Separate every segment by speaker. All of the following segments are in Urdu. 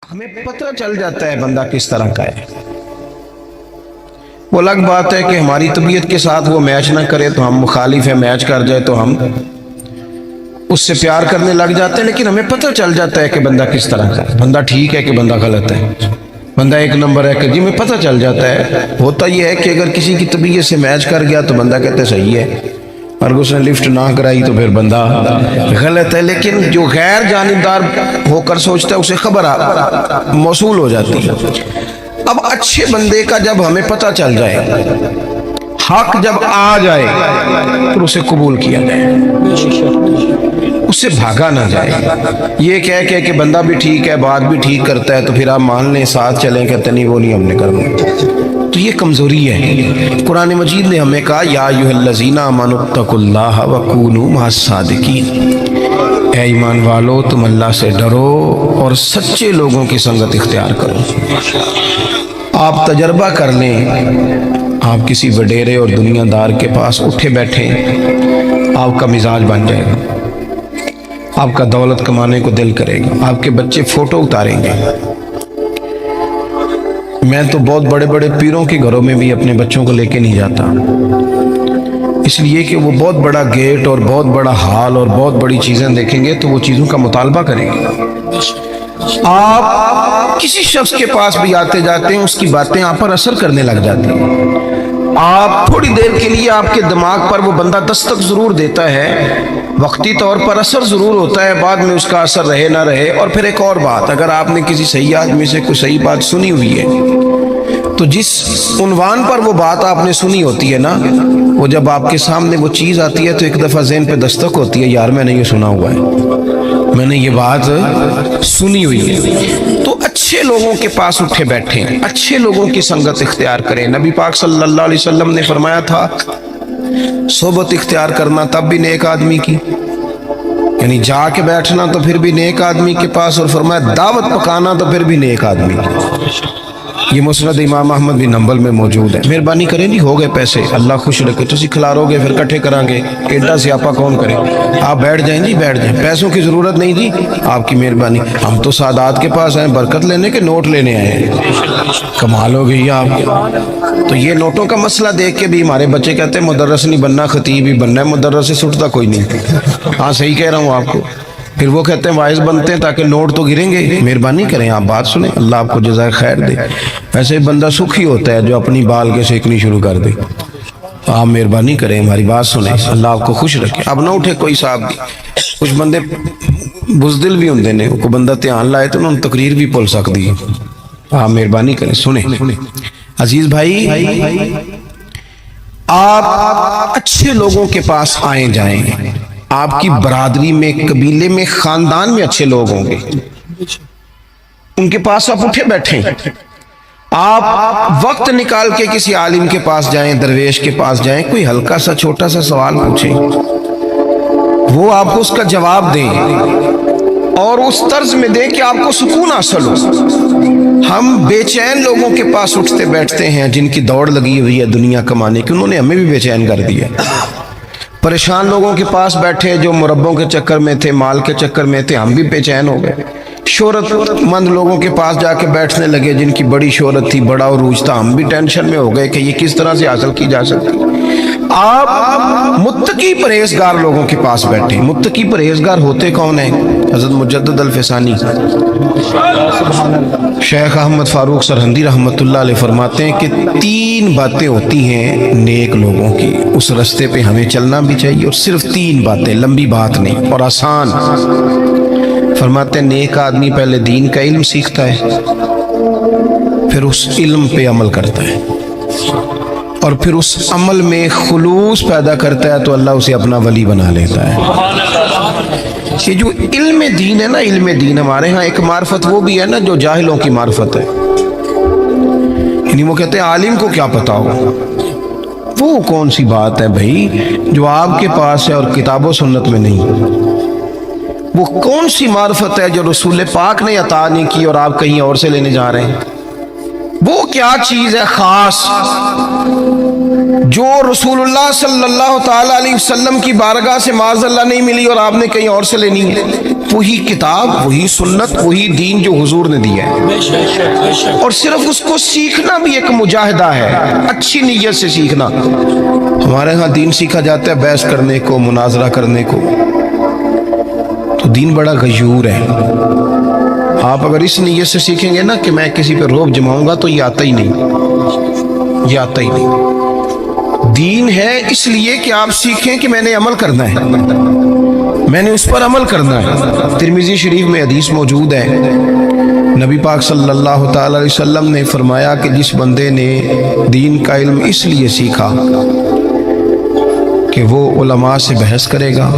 Speaker 1: ہمیں پتہ چل جاتا ہے بندہ کس طرح کا ہے۔ وہ الگ بات ہے کہ ہماری طبیعت کے ساتھ وہ میچ نہ کرے تو ہم مخالف ہے، میچ کر جائے تو ہم اس سے پیار کرنے لگ جاتے ہیں، لیکن ہمیں پتہ چل جاتا ہے کہ بندہ کس طرح کا ہے، بندہ ٹھیک ہے کہ بندہ غلط ہے، بندہ ایک نمبر ہے کہ جی، ہمیں پتہ چل جاتا ہے۔ ہوتا یہ ہے کہ اگر کسی کی طبیعت سے میچ کر گیا تو بندہ کہتے صحیح ہے، اور اس نے لفٹ نہ کرائی تو پھر بندہ غلط ہے۔ لیکن جو غیر جانبدار ہو کر سوچتا ہے اسے خبر موصول ہو جاتی ہے۔ اب اچھے بندے کا جب ہمیں پتہ چل جائے، حق جب آ جائے، پھر اسے قبول کیا جائے، اس سے بھاگا نہ جائے۔ یہ کہہ کہ بندہ بھی ٹھیک ہے، بات بھی ٹھیک کرتا ہے تو پھر آپ مان لیں، ساتھ چلیں، کہتے نہیں وہ نہیں ہم نے کرنا، تو یہ کمزوری ہے۔ قرآن مجید نے ہمیں کہا یا ایھا الذین آمنوا اتقوا اللہ وکونوا مع الصادقین، اے ایمان والو تم اللہ سے ڈرو اور سچے لوگوں کی سنگت اختیار کرو۔ آپ تجربہ کر لیں، آپ کسی وڈیرے اور دنیا دار کے پاس اٹھے بیٹھے، آپ کا مزاج بن جائے گا، آپ کا دولت کمانے کو دل کرے گا، آپ کے بچے فوٹو اتاریں گے۔ میں تو بہت بڑے بڑے پیروں کے گھروں میں بھی اپنے بچوں کو لے کے نہیں جاتا، اس لیے کہ وہ بہت بڑا گیٹ اور بہت بڑا ہال اور بہت بڑی چیزیں دیکھیں گے تو وہ چیزوں کا مطالبہ کریں گے۔ آپ کسی شخص کے پاس بھی آتے جاتے ہیں، اس کی باتیں آپ پر اثر کرنے لگ جاتی ہیں۔ آپ تھوڑی دیر کے لیے آپ کے دماغ پر وہ بندہ دستک ضرور دیتا ہے، وقتی طور پر اثر ضرور ہوتا ہے، بعد میں اس کا اثر رہے نہ رہے۔ اور پھر ایک اور بات، اگر آپ نے کسی صحیح آدمی سے کوئی صحیح بات سنی ہوئی ہے تو جس عنوان پر وہ بات آپ نے سنی ہوتی ہے نا، وہ جب آپ کے سامنے وہ چیز آتی ہے تو ایک دفعہ ذہن پہ دستک ہوتی ہے، یار میں نے یہ سنا ہوا ہے، میں نے یہ بات سنی ہوئی ہے۔ تو اچھے لوگوں کے پاس اٹھے بیٹھیں، اچھے لوگوں کی سنگت اختیار کریں۔ نبی پاک صلی اللہ علیہ وسلم نے فرمایا تھا صحبت اختیار کرنا تب بھی نیک آدمی کی، یعنی جا کے بیٹھنا تو پھر بھی نیک آدمی کے پاس، اور فرمایا دعوت پکانا تو پھر بھی نیک آدمی کی۔ یہ مسند امام احمد بن حنبل میں موجود ہے۔ مہربانی کریں جی، ہو گئے پیسے، اللہ خوش رکھے، تسی کھلارو گے پھر کٹھے کریں گے، ایڈا سیاپا کون کرے؟ آپ بیٹھ جائیں جی، بیٹھ جائیں، پیسوں کی ضرورت نہیں جی، آپ کی مہربانی۔ ہم تو سادات کے پاس آئے برکت لینے کے، نوٹ لینے آئے ہیں، کمال ہو گئی آپ کے۔ تو یہ نوٹوں کا مسئلہ دیکھ کے بھی ہمارے بچے کہتے ہیں مدرس نہیں بننا، خطیب ہی بننا ہے، مدرس سے سٹتا کوئی نہیں۔ ہاں صحیح کہہ رہا ہوں آپ کو۔ پھر وہ کہتے ہیں واعظ بنتے ہیں تاکہ نوٹ تو گریں گے۔ مہربانی کریں، آپ بات سنیں، اللہ آپ کو جزائے خیر دے۔ ایسے بندہ سکھی ہوتا ہے جو اپنی بال کے سیکنی شروع کر دے۔ آپ مہربانی کریں، ہماری بات سنیں، اللہ آپ کو خوش رکھے۔ اب نہ اٹھے کوئی صاحب بھی، کچھ بندے بزدل بھی ہوندے نے، کوئی بندہ دھیان لائے تو انہوں نے تقریر بھی بھول سکتی ہے۔ آپ مہربانی کریں، سنیں۔ عزیز بھائی، آپ اچھے لوگوں کے پاس آئیں جائیں، آپ کی برادری میں، قبیلے میں، خاندان میں اچھے لوگ ہوں گے، ان کے پاس آپ اٹھے بیٹھیں۔ آپ وقت نکال کے کسی عالم کے پاس جائیں، درویش کے پاس جائیں، کوئی ہلکا سا چھوٹا سا سوال پوچھیں، وہ آپ کو اس کا جواب دیں اور اس طرز میں دیں کہ آپ کو سکون حاصل ہو۔ ہم بے چین لوگوں کے پاس اٹھتے بیٹھتے ہیں جن کی دوڑ لگی ہوئی ہے دنیا کمانے کی، انہوں نے ہمیں بھی بے چین کر دیا۔ پریشان لوگوں کے پاس بیٹھے جو مربوں کے چکر میں تھے، مال کے چکر میں تھے، ہم بھی بے چین ہو گئے۔ شہرت مند لوگوں کے پاس جا کے بیٹھنے لگے جن کی بڑی شہرت تھی، بڑا عروج تھا، ہم بھی ٹینشن میں ہو گئے کہ یہ کس طرح سے حاصل کی جا سکتی۔ آپ متقی پرہیزگار لوگوں کے پاس بیٹھیں۔ متقی پرہیزگار ہوتے کون ہیں؟ حضرت مجدد الفسانی شیخ احمد فاروق سرہندی رحمۃ اللہ علیہ فرماتے ہیں کہ 3 باتیں ہوتی ہیں نیک لوگوں کی، اس رستے پہ ہمیں چلنا بھی چاہیے، اور صرف 3 باتیں، لمبی بات نہیں اور آسان۔ فرماتے ہیں نیک آدمی پہلے دین کا علم سیکھتا ہے، پھر اس علم پہ عمل کرتا ہے، اور پھر اس عمل میں خلوص پیدا کرتا ہے تو اللہ اسے اپنا ولی بنا لیتا ہے۔ یہ جو علم دین ہے نا، علم دین ہمارے ہاں ایک معرفت وہ بھی ہے نا جو جاہلوں کی معرفت ہے، یعنی وہ کہتے ہیں عالم کو کیا پتا ہو۔ وہ کون سی بات ہے بھائی جو آپ کے پاس ہے اور کتاب و سنت میں نہیں؟ وہ کون سی معرفت ہے جو رسول پاک نے عطا نہیں کی اور آپ کہیں اور سے لینے جا رہے ہیں؟ وہ کیا چیز ہے خاص جو رسول اللہ صلی اللہ تعالی علیہ وسلم کی بارگاہ سے معاذ اللہ نہیں ملی اور آپ نے کہیں اور سے لینی ہے؟ وہی کتاب، وہی سنت، وہی دین جو حضور نے دیا ہے، اور صرف اس کو سیکھنا بھی ایک مجاہدہ ہے، اچھی نیت سے سیکھنا۔ ہمارے ہاں دین سیکھا جاتا ہے بحث کرنے کو، مناظرہ کرنے کو، تو دین بڑا غیور ہے۔ آپ اگر اس نیت سے سیکھیں گے نا کہ میں کسی پہ روب جماؤں گا، تو یہ آتا ہی نہیں، یہ آتا ہی نہیں۔ دین ہے اس لیے کہ آپ سیکھیں کہ میں نے عمل کرنا ہے، میں نے اس پر عمل کرنا ہے۔ ترمذی شریف میں حدیث موجود ہے، نبی پاک صلی اللہ تعالی علیہ وسلم نے فرمایا کہ جس بندے نے دین کا علم اس لیے سیکھا کہ وہ علماء سے بحث کرے گا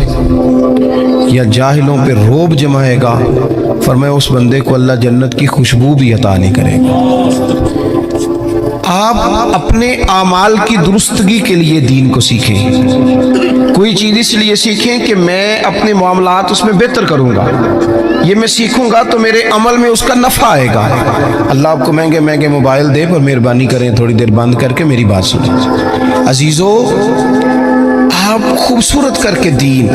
Speaker 1: یا جاہلوں پہ روب جمائے گا، فرمایا اس بندے کو اللہ جنت کی خوشبو بھی عطا نہیں کرے گا۔ آپ اپنے اعمال کی درستگی کے لیے دین کو سیکھیں، کوئی چیز اس لیے سیکھیں کہ میں اپنے معاملات اس میں بہتر کروں گا، یہ میں سیکھوں گا تو میرے عمل میں اس کا نفع آئے گا۔ اللہ آپ کو مہنگے مہنگے موبائل دے، پر مہربانی کریں تھوڑی دیر بند کر کے میری بات سنیں۔ عزیزو، آپ خوبصورت کر کے دین،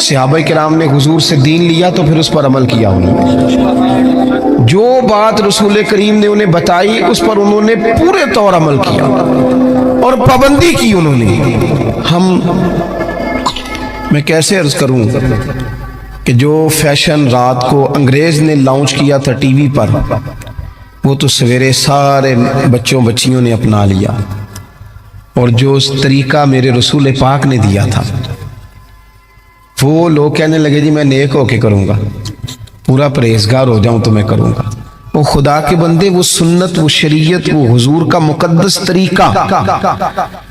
Speaker 1: صحابہ کرام نے حضور سے دین لیا تو پھر اس پر عمل کیا، انہوں نے جو بات رسول کریم نے انہیں بتائی اس پر انہوں نے پورے طور عمل کیا اور پابندی کی انہوں نے۔ میں کیسے عرض کروں کہ جو فیشن رات کو انگریز نے لانچ کیا تھا ٹی وی پر، وہ تو سویرے سارے بچوں بچیوں نے اپنا لیا، اور جو اس طریقہ میرے رسول پاک نے دیا تھا، وہ لوگ کہنے لگے جی میں نیک ہو کے کروں گا، پورا پرہیزگار ہو جاؤں تو میں کروں گا۔ وہ خدا کے بندے، وہ سنت، وہ شریعت، وہ حضور کا مقدس طریقہ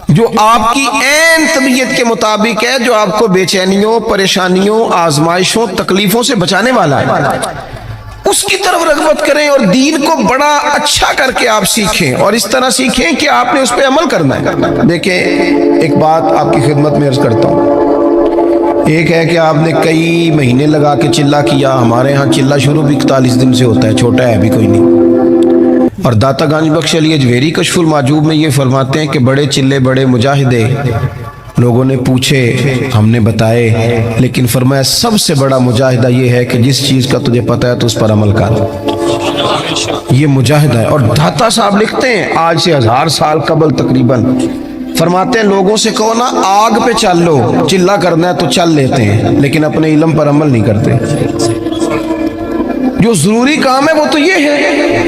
Speaker 1: جو آپ کی عین طبیعت کے مطابق ہے، جو آپ کو بے چینیوں، پریشانیوں، آزمائشوں، تکلیفوں سے بچانے والا ہے، اس کی طرف رغبت کریں اور دین کو بڑا اچھا کر کے آپ سیکھیں، اور اس طرح سیکھیں کہ آپ نے اس پہ عمل کرنا ہے۔ دیکھیں، ایک بات آپ کی خدمت میں عرض کرتا ہوں، ایک ہے کہ آپ نے کئی مہینے لگا کے چلہ کیا، ہمارے ہاں چلہ شروع بھی 41 دن سے ہوتا ہے، چھوٹا ہے بھی کوئی نہیں۔ اور داتا گنج بخش علی اجویری کشف المعجوب میں یہ فرماتے ہیں کہ بڑے چلے بڑے مجاہدے لوگوں نے پوچھے، ہم نے بتائے، لیکن فرمایا سب سے بڑا مجاہدہ یہ ہے کہ جس چیز کا تجھے پتہ ہے تو اس پر عمل کر، یہ مجاہدہ ہے۔ اور داتا صاحب لکھتے ہیں آج سے 1000 سال قبل تقریباً، فرماتے ہیں لوگوں سے کہو نا آگ پہ چل لو، چلہ کرنا ہے تو چل لیتے ہیں، لیکن اپنے علم پر عمل نہیں کرتے۔ جو ضروری کام ہے وہ تو یہ ہے،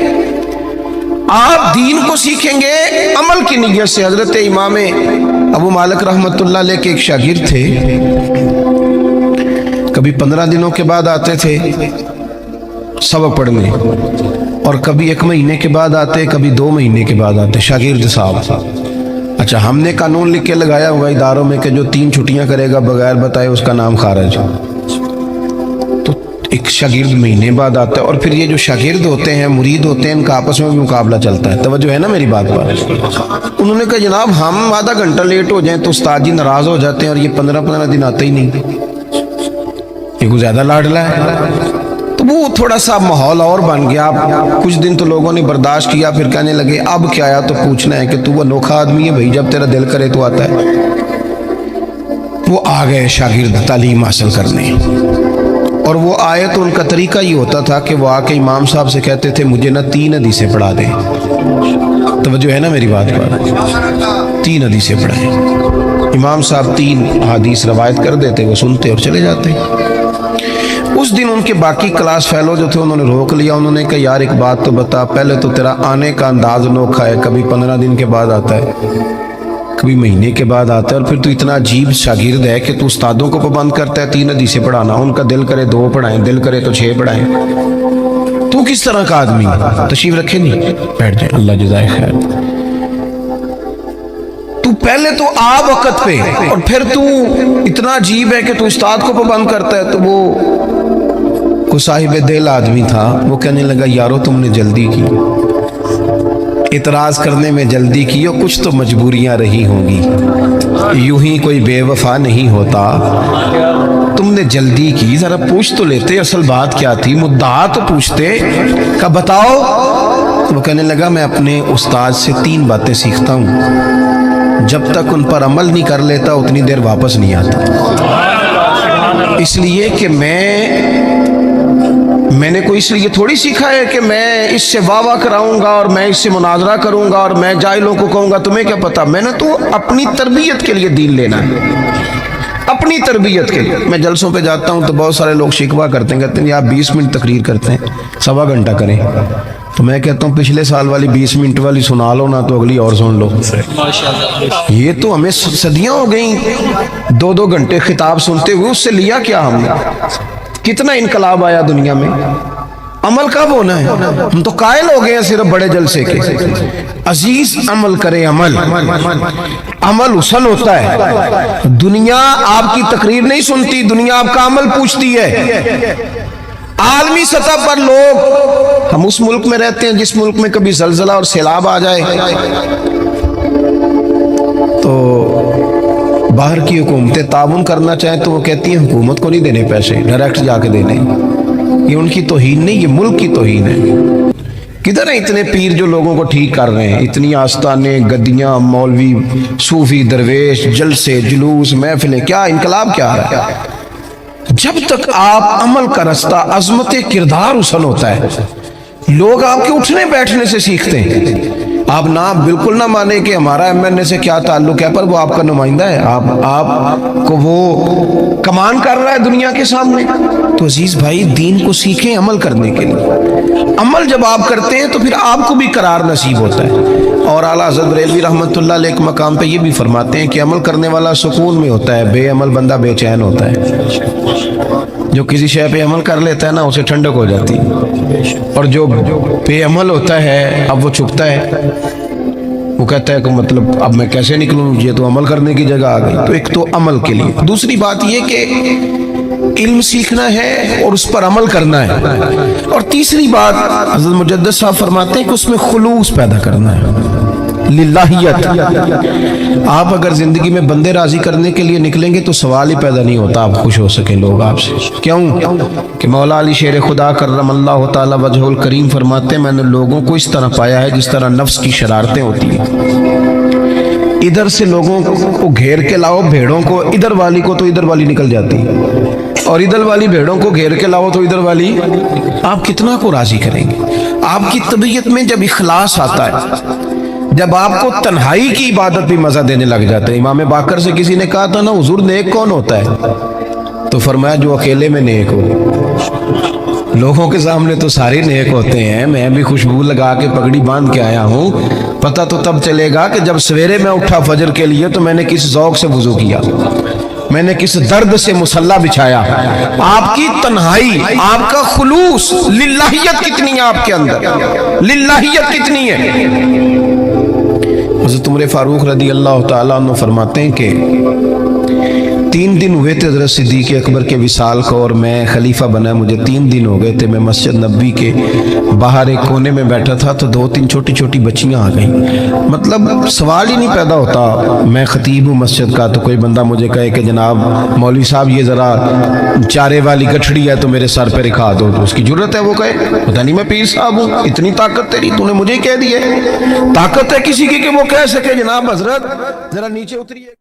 Speaker 1: آپ دین کو سیکھیں گے عمل کی نیت سے۔ حضرت امام ابو مالک رحمت اللہ علیہ کے ایک شاگرد تھے، کبھی 15 دنوں کے بعد آتے تھے سبق پڑھنے، اور کبھی 1 مہینے کے بعد آتے، کبھی 2 مہینے کے بعد آتے شاگرد صاحب۔ اچھا، ہم نے قانون لکھ کے لگایا ہوا اداروں میں کہ جو 3 چھٹیاں کرے گا بغیر بتائے اس کا نام خارج۔ تو ایک شاگرد مہینے بعد آتا ہے، اور پھر یہ جو شاگرد ہوتے ہیں، مرید ہوتے ہیں، ان کا آپس میں بھی مقابلہ چلتا ہے۔ توجہ ہے نا میری بات پر؟ انہوں نے کہا جناب ہم آدھا گھنٹہ لیٹ ہو جائیں تو استاد جی ناراض ہو جاتے ہیں، اور یہ 15 دن آتے ہی نہیں، یہ کوئی زیادہ لاڈلا ہے۔ تو وہ تھوڑا سا ماحول اور بن گیا، کچھ دن تو لوگوں نے برداشت کیا، پھر کہنے لگے اب کیا آیا تو پوچھنا ہے کہ تو وہ انوکھا آدمی ہے بھائی، جب تیرا دل کرے تو آتا ہے۔ وہ آ گئے شاگرد تعلیم حاصل کرنے، اور وہ آئے تو ان کا طریقہ یہ ہوتا تھا کہ وہ آ کے امام صاحب سے کہتے تھے مجھے نا 3 حدیثیں پڑھا دیں۔ توجہ ہے نا میری بات پر؟ 3 حدیثیں پڑھائیں۔ امام صاحب 3 حدیث روایت کر دیتے، وہ سنتے اور چلے جاتے۔ اس دن ان کے باقی کلاس فیلو جو تھے انہوں نے روک لیا، انہوں نے کہا یار ایک بات تو بتا، پہلے تو تیرا آنے کا انداز انوکھا ہے، کبھی 15 دن کے بعد آتا ہے، کبھی مہینے کے بعد آتا ہے، اور پھر تو اتنا عجیب شاگرد ہے کہ تو استادوں کو پابند کرتا ہے 3 حدیثیں پڑھانا، ان کا دل کرے 2 پڑھائیں، دل کرے تو 6 پڑھائیں۔ تو کس طرح کا آدمی؟ تشریف رکھے نہیں، بیٹھ جائیں، اللہ جزائے خیر۔ تو پہلے تو آ وقت پہ، اور پھر تو اتنا عجیب ہے کہ تو استاد کو پابند کرتا ہے۔ تو وہ کوئی صاحب دل آدمی تھا، وہ کہنے لگا یارو تم نے جلدی کی، اعتراض کرنے میں جلدی کی، اور کچھ تو مجبوریاں رہی ہوں گی، یوں ہی کوئی بے وفا نہیں ہوتا، تم نے جلدی کی، ذرا پوچھ تو لیتے اصل بات کیا تھی، مدعا تو پوچھتے کہ بتاؤ۔ وہ کہنے لگا میں اپنے استاد سے 3 باتیں سیکھتا ہوں، جب تک ان پر عمل نہیں کر لیتا اتنی دیر واپس نہیں آتا۔ اس لیے کہ میں نے کوئی اس لیے تھوڑی سیکھا ہے کہ میں اس سے واہ واہ کراؤں گا اور میں اس سے مناظرہ کروں گا اور میں جاہلوں کو کہوں گا تمہیں کیا پتا. میں نے تو اپنی تربیت کے لیے دین لینا ہے, اپنی تربیت کے لیے. میں جلسوں پہ جاتا ہوں تو بہت سارے لوگ شکوہ کرتے ہیں, کہتے ہیں آپ 20 منٹ تقریر کرتے ہیں, 1.25 گھنٹہ کریں. تو میں کہتا ہوں پچھلے سال والی 20 منٹ والی سنا لو نا, تو اگلی اور سن لو. یہ تو ہمیں صدیاں ہو گئیں 2-2 گھنٹے خطاب سنتے ہوئے, اس سے لیا کیا ہم نے؟ کتنا انقلاب آیا دنیا میں. عمل کب ہونا ہے؟ ہم تو قائل ہو گئے ہیں صرف بڑے جلسے کے. عزیز عمل کرے, عمل حسن ہوتا ہے. دنیا آپ کی تقریر نہیں سنتی, دنیا آپ کا عمل پوچھتی ہے. عالمی سطح پر لوگ, ہم اس ملک میں رہتے ہیں جس ملک میں کبھی زلزلہ اور سیلاب آ جائے تو باہر کی حکومتیں تعاون کرنا چاہیں تو وہ کہتی ہیں حکومت کو نہیں دینے پیسے, ڈائریکٹ جا کے دینے. یہ ان کی توہین نہیں, یہ ملک کی توہین ہے. کدھر ہیں اتنے پیر جو لوگوں کو ٹھیک کر رہے ہیں؟ اتنی آستانے, گدیاں, مولوی, صوفی, درویش, جلسے, جلوس, محفلیں, کیا انقلاب کیا ہے؟ جب تک آپ عمل کا رستہ, عظمت کردار حسن ہوتا ہے, لوگ آپ کے اٹھنے بیٹھنے سے سیکھتے ہیں. آپ نہ بالکل نہ مانے کہ ہمارا ایم این اے سے کیا تعلق ہے, پر وہ آپ کا نمائندہ ہے, آپ کو وہ کمان کر رہا ہے دنیا کے سامنے. تو عزیز بھائی, دین کو سیکھیں عمل کرنے کے لیے. عمل جب آپ کرتے ہیں تو پھر آپ کو بھی قرار نصیب ہوتا ہے. اور اعلیٰ حضرت بریلوی رحمۃ اللہ علیہ ایک مقام پہ یہ بھی فرماتے ہیں کہ عمل کرنے والا سکون میں ہوتا ہے, بے عمل بندہ بے چین ہوتا ہے. جو کسی شے پہ عمل کر لیتا ہے نا, اسے ٹھنڈک ہو جاتی ہے. اور جو بے عمل ہوتا ہے, اب وہ چھپتا ہے, وہ کہتا ہے کہ مطلب اب میں کیسے نکلوں, یہ تو عمل کرنے کی جگہ آ گئی. تو ایک تو عمل کے لیے. دوسری بات یہ کہ علم سیکھنا ہے اور اس پر عمل کرنا ہے. اور تیسری بات حضرت مجدد صاحب فرماتے ہیں کہ اس میں خلوص پیدا کرنا ہے, للہیت. آپ اگر زندگی میں بندے راضی کرنے کے لیے نکلیں گے تو سوال ہی پیدا نہیں ہوتا آپ خوش ہو سکیں لوگ آپ سے. کیوں کہ مولا علی شیر خدا کرم اللہ تعالی وجہ الکریم فرماتے ہیں میں نے لوگوں کو اس طرح پایا ہے جس طرح نفس کی شرارتیں ہوتی ہیں. ادھر سے لوگوں کو گھیر کے لاؤ بھیڑوں کو, ادھر والی کو تو ادھر والی نکل جاتی ہے, اور ادھر والی بھیڑوں کو گھیر کے لاؤ تو ادھر والی. آپ کتنا کو راضی کریں گے؟ آپ کی طبیعت میں جب اخلاص آتا ہے, جب آپ کو تنہائی کی عبادت بھی مزہ دینے لگ جاتا ہے. امام باقر سے کسی نے کہا تھا نا حضور نیک کون ہوتا ہے, تو فرمایا جو اکیلے میں نیک ہو. لوگوں کے سامنے تو سارے نیک ہوتے ہیں, میں بھی خوشبو لگا کے پگڑی باندھ کے آیا ہوں, پتہ تو تب چلے گا کہ جب سویرے میں اٹھا فجر کے لیے تو میں نے کس ذوق سے وضو کیا, میں نے کس درد سے مصلی بچھایا. آپ کی تنہائی, آپ کا خلوص, للہیت کتنی ہے آپ کے اندر, للہیت کتنی ہے. حضرت عمر فاروق رضی اللہ تعالیٰ عنہ فرماتے ہیں کہ 3 دن ہوئے تھے حضرت صدیق اکبر کے وصال کو, اور میں خلیفہ بنا, مجھے 3 دن ہو گئے تھے. میں مسجد نبوی کے باہر ایک کونے میں بیٹھا تھا تو 2-3 چھوٹی چھوٹی بچیاں آ گئیں. مطلب سوال ہی نہیں پیدا ہوتا, میں خطیب ہوں مسجد کا, تو کوئی بندہ مجھے کہے کہ جناب مولوی صاحب یہ ذرا چارے والی گٹھڑی ہے تو میرے سر پہ رکھا دو. تو اس کی جرت ہے وہ کہے پتہ نہیں میں پیر صاحب ہوں, اتنی طاقت تیری, تو نے مجھے کہہ دی ہے. طاقت ہے کسی کی کہ وہ کہہ سکے جناب حضرت ذرا نیچے اتریے.